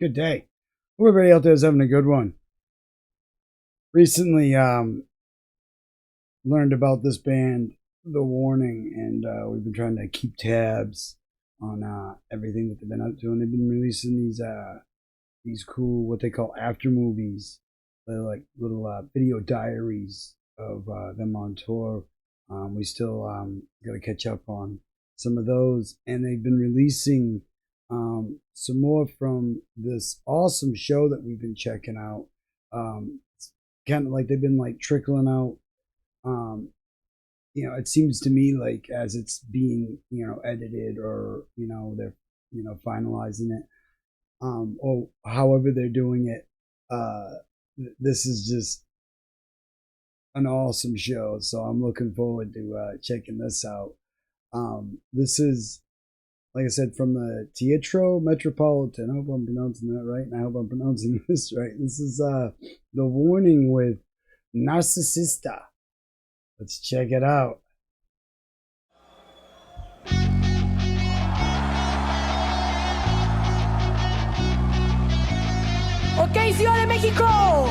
Good day. Hope everybody out there is having a good one. Recently, learned about this band, The Warning, and we've been trying to keep tabs on everything that they've been up to, and they've been releasing these cool, what they call after movies. They're like little video diaries of them on tour. We still got to catch up on some of those, and they've been releasing some more from this awesome show that we've been checking out. It's kind of like they've been like trickling out. It seems to me like as it's being edited, or they're finalizing it, or however they're doing it. This is just an awesome show, so I'm looking forward to checking this out. This is, like I said, from the Teatro Metropolitan. I hope I'm pronouncing that right, and I hope I'm pronouncing this right. This is The Warning with Narcisista. Let's check it out. Ok, Ciudad de México.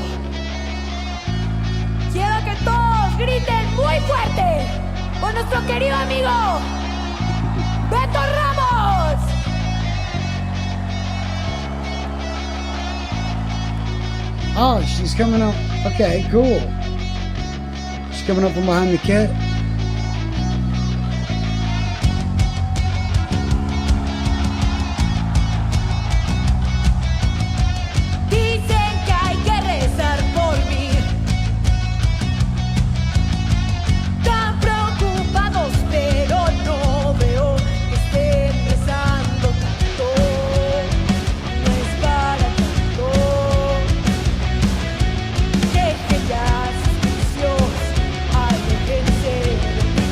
Quiero que todos griten muy fuerte por nuestro querido amigo Beto Ramos. Oh, she's coming up. Okay, cool. She's coming up from behind the kit. Dicen que hay que rezar por mí. Tan preocupados, pero no veo que estén rezando tanto. No es para tanto. Dejen ya sus vicios, aléjense de mí.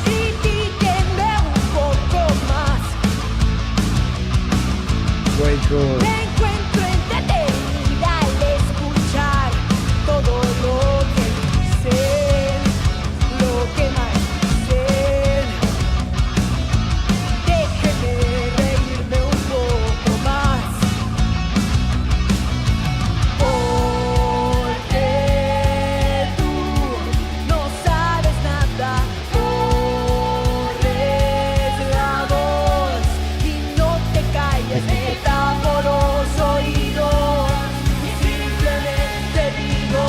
Critíquenme un poco más. Way cool. Me encuentro entretenida al escuchar todo lo que dicen, lo que más dicen. Déjenme reírme un poco más. Porque tú no sabes nada, corres la voz y no te calles, me por los oídos y simplemente digo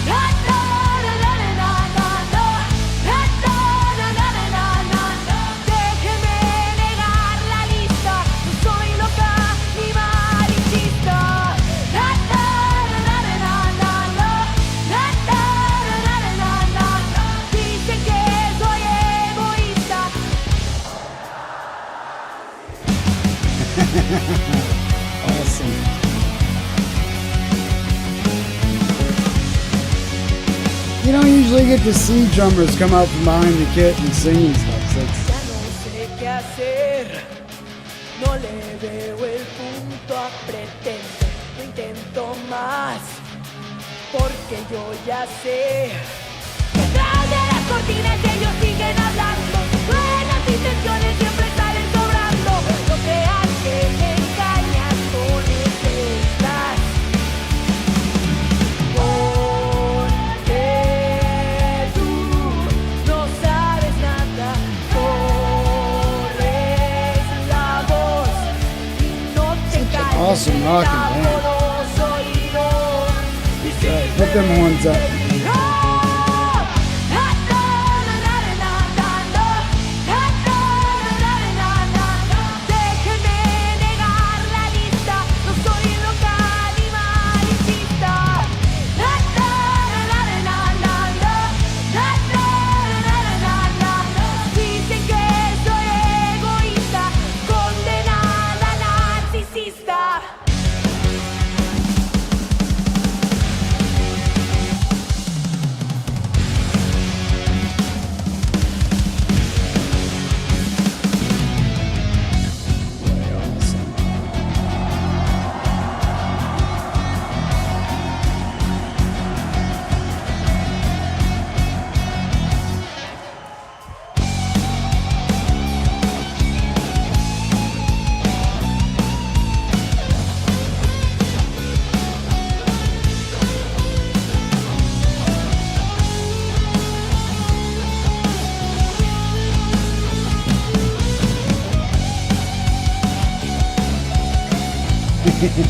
na, na, na, na, na, na, na, na, na, na, na, na, na. Déjeme negar la lista, no soy loca ni malinchista. Na, na, na, na, na, na, na, na, na, na, na, na, na. Dicen que soy egoísta. Awesome. You don't usually get to see drummers come out from behind the kit and sing and stuff. So it's, Ya no sé qué hacer, no le veo el punto a pretender, no intento más, porque yo ya sé. Detrás de las cortinas ellos siguen hablando, buenas intenciones siempre salen sobrando. No crean que me engañas con estas. Porque tú no sabes nada, corres la voz y no te Such an calles, awesome me rockin' tapo band. los oídos y Right, put them horns up. simplemente digo, na, na, na, na, na, na, na, na, na, na, na, na. Déjenme negar la lista, no soy loca ni malinchista. Na, na, na, na, na, na, na, na, na, na, na, na, na. Dicen que soy egoísta, condenada narcisista.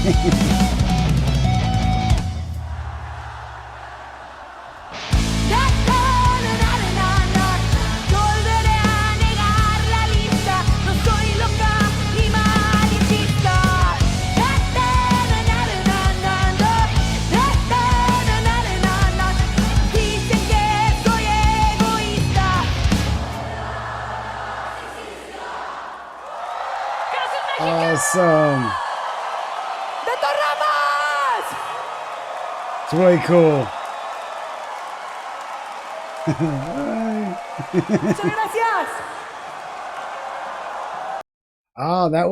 Volveré a negar la lista. No soy loca ni malicista. Dicen que soy egoísta. Awesome. ¡Beto Ramos! It's way cool. Muchas gracias. That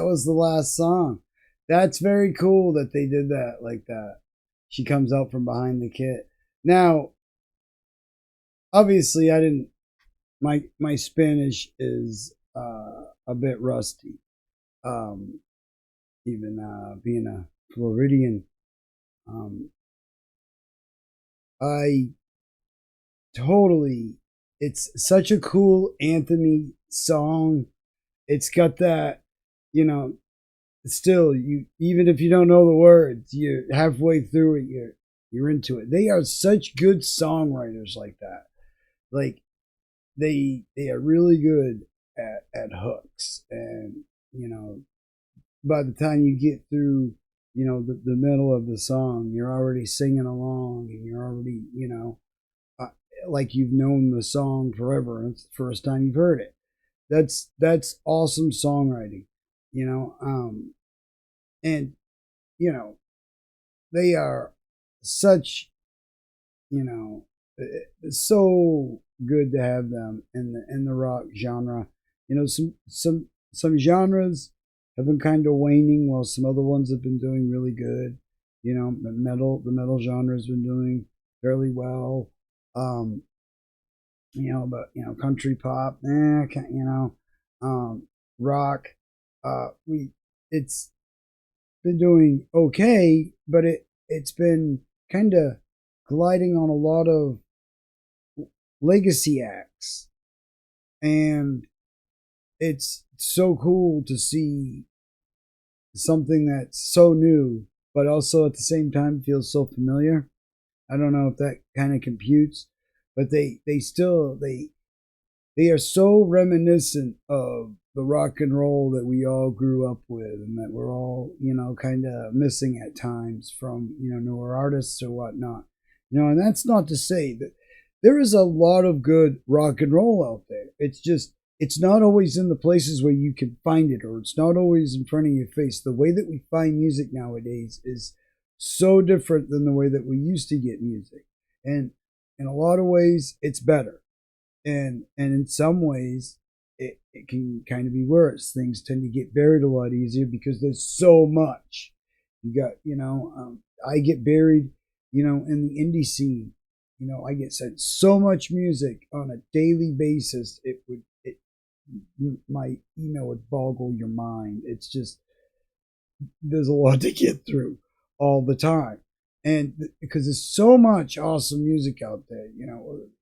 was the last song. That's very cool that they did that like that. She comes out from behind the kit. Now, obviously, I didn't. My Spanish is a bit rusty. Um, even being a Floridian, um, I totally. It's such a cool anthemy song. It's got that, you know. Still, you even if you don't know the words, you're halfway through it. You're into it. They are such good songwriters like that. Like they are really good at hooks, and by the time you get through the middle of the song, you're already singing along, and you're already uh, like you've known the song forever, and it's the first time you've heard it. That's awesome songwriting, you know. And you know they are such you know so good to have them in the rock genre. Some genres have been kind of waning, while some other ones have been doing really good. The metal genre has been doing fairly well. Um, but country pop, rock. We it's been doing okay, but it's been kind of gliding on a lot of legacy acts, and it's so cool to see something that's so new, but also at the same time feels so familiar. I don't know if that kind of computes, but they are so reminiscent of the rock and roll that we all grew up with, and that we're all kind of missing at times from newer artists or whatnot. And that's not to say that there is a lot of good rock and roll out there. It's just it's not always in the places where you can find it, or it's not always in front of your face. The way that we find music nowadays is so different than the way that we used to get music, and in a lot of ways it's better, and in some ways it can kind of be worse. Things tend to get buried a lot easier because there's so much. You got I get buried in the indie scene. I get sent so much music on a daily basis. My email would boggle your mind. It's just there's a lot to get through all the time, and because there's so much awesome music out there,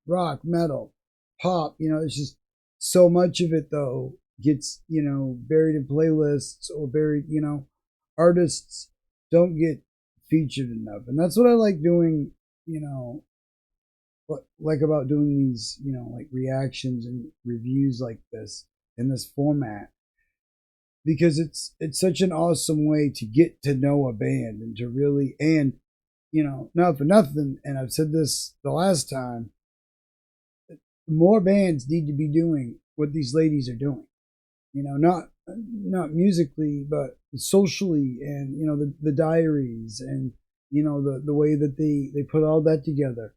rock, metal, pop. There's just so much of it though gets buried in playlists, or buried. Artists don't get featured enough, and that's what I like doing. What like about doing these like reactions and reviews like this in this format, because it's such an awesome way to get to know a band, and to really, and not for nothing, and I've said this the last time, more bands need to be doing what these ladies are doing. Not musically, but socially, and the diaries, and the way that they put all that together.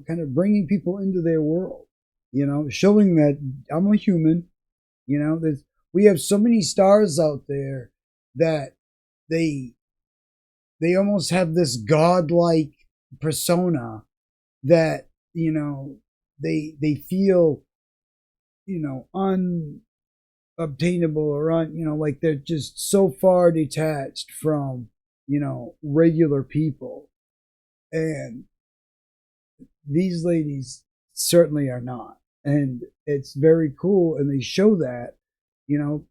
Kind of bringing people into their world. Showing that I'm a human. There's we have so many stars out there that they almost have this godlike persona, that they feel unobtainable, or like they're just so far detached from regular people, and these ladies certainly are not. And it's very cool, and they show that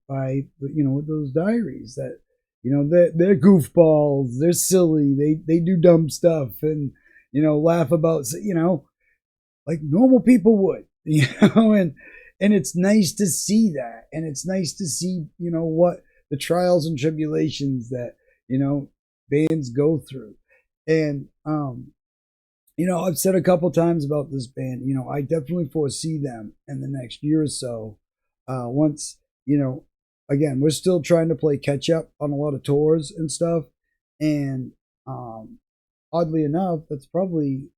by with those diaries, that They're goofballs. They're silly. They do dumb stuff and laugh about like normal people would. And it's nice to see that, and it's nice to see what the trials and tribulations that bands go through. And I've said a couple times about this band. I definitely foresee them in the next year or so. Once again, we're still trying to play catch up on a lot of tours and stuff, and oddly enough, that's probably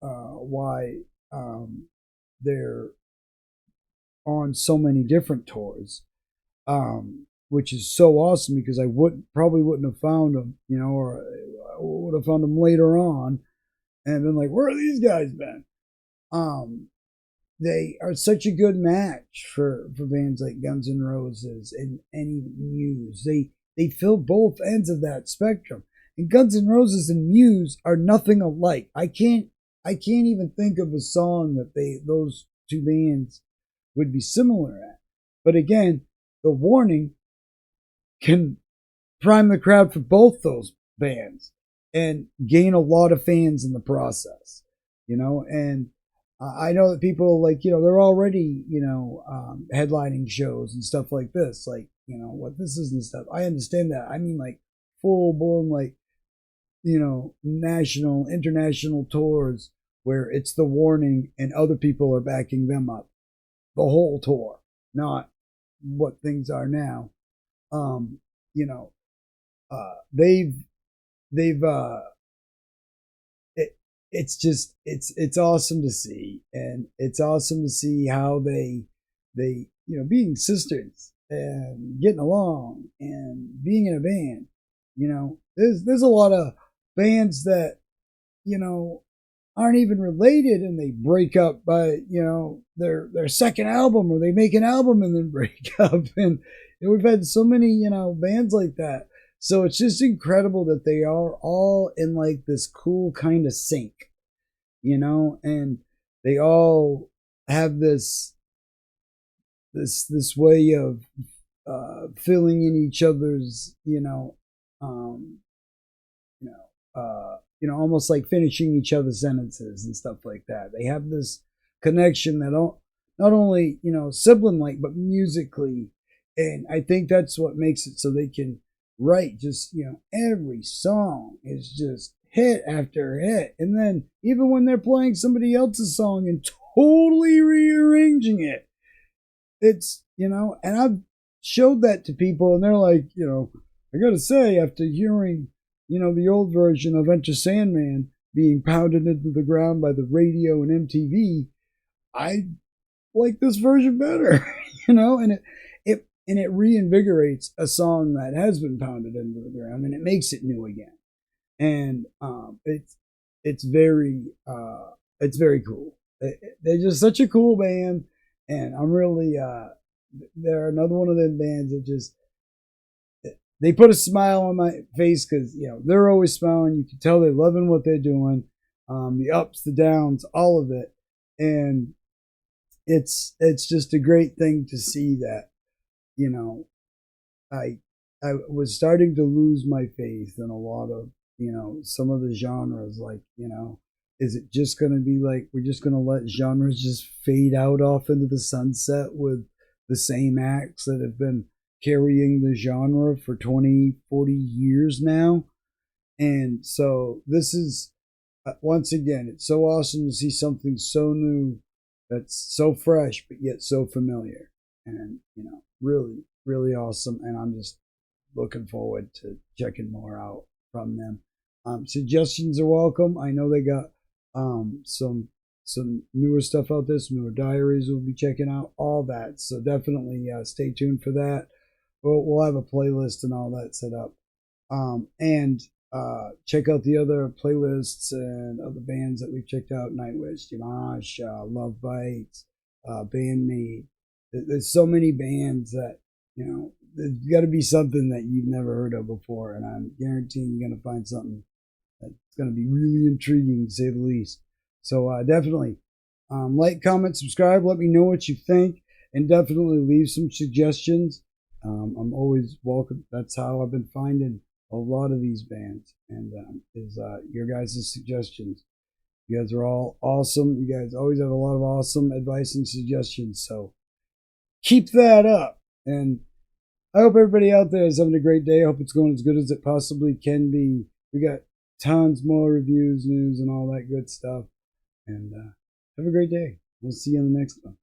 why they're on so many different tours, which is so awesome because I probably wouldn't have found them, or I would have found them later on and been like, where are these guys been? They are such a good match for bands like Guns N' Roses and even Muse. They fill both ends of that spectrum. And Guns N' Roses and Muse are nothing alike. I can't even think of a song that those two bands would be similar at. But again, The Warning can prime the crowd for both those bands and gain a lot of fans in the process, and I know that people they're already, headlining shows and stuff like this, like, what this is and stuff. I understand that. I mean, like full blown, like, national, international tours where it's The Warning and other people are backing them up. The whole tour, not what things are now. Um, you know, they've it's just it's awesome to see, and it's awesome to see how they being sisters and getting along and being in a band. There's a lot of bands that aren't even related, and they break up by their second album, or they make an album and then break up, and we've had so many bands like that. So it's just incredible that they are all in like this cool kind of sync, and they all have this way of filling in each other's, um, almost like finishing each other's sentences and stuff like that. They have this connection that not only sibling like, but musically, and I think that's what makes it so they can write just every song is just hit after hit, and then even when they're playing somebody else's song and totally rearranging it, it's and I've showed that to people, and they're like, I gotta say, after hearing the old version of Enter Sandman being pounded into the ground by the radio and MTV, I like this version better, and it reinvigorates a song that has been pounded into the ground, and it makes it new again. And it's very cool. They're just such a cool band, and I'm really they're another one of them bands that just they put a smile on my face because they're always smiling. You can tell they're loving what they're doing, the ups, the downs, all of it, and it's just a great thing to see that I was starting to lose my faith in a lot of some of the genres, like is it just going to be like we're just going to let genres just fade out off into the sunset with the same acts that have been carrying the genre for 20-40 years now? And so this is once again, it's so awesome to see something so new that's so fresh but yet so familiar, and really, really awesome. And I'm just looking forward to checking more out from them. Suggestions are welcome. I know they got some newer stuff out there, some newer diaries we'll be checking out, all that. So definitely stay tuned for that. We'll have a playlist and all that set up. And check out the other playlists and other bands that we've checked out: Nightwish, Dimash, Love Bites, Bandmate. There's so many bands that there's got to be something that you've never heard of before, and I'm guaranteeing you're going to find something that's going to be really intriguing, to say the least. So definitely like, comment, subscribe. Let me know what you think, and definitely leave some suggestions. I'm always welcome. That's how I've been finding a lot of these bands, and is your guys' suggestions. You guys are all awesome. You guys always have a lot of awesome advice and suggestions. So keep that up. And I hope everybody out there is having a great day. I hope it's going as good as it possibly can be. We got tons more reviews, news, and all that good stuff. And have a great day. We'll see you in the next one.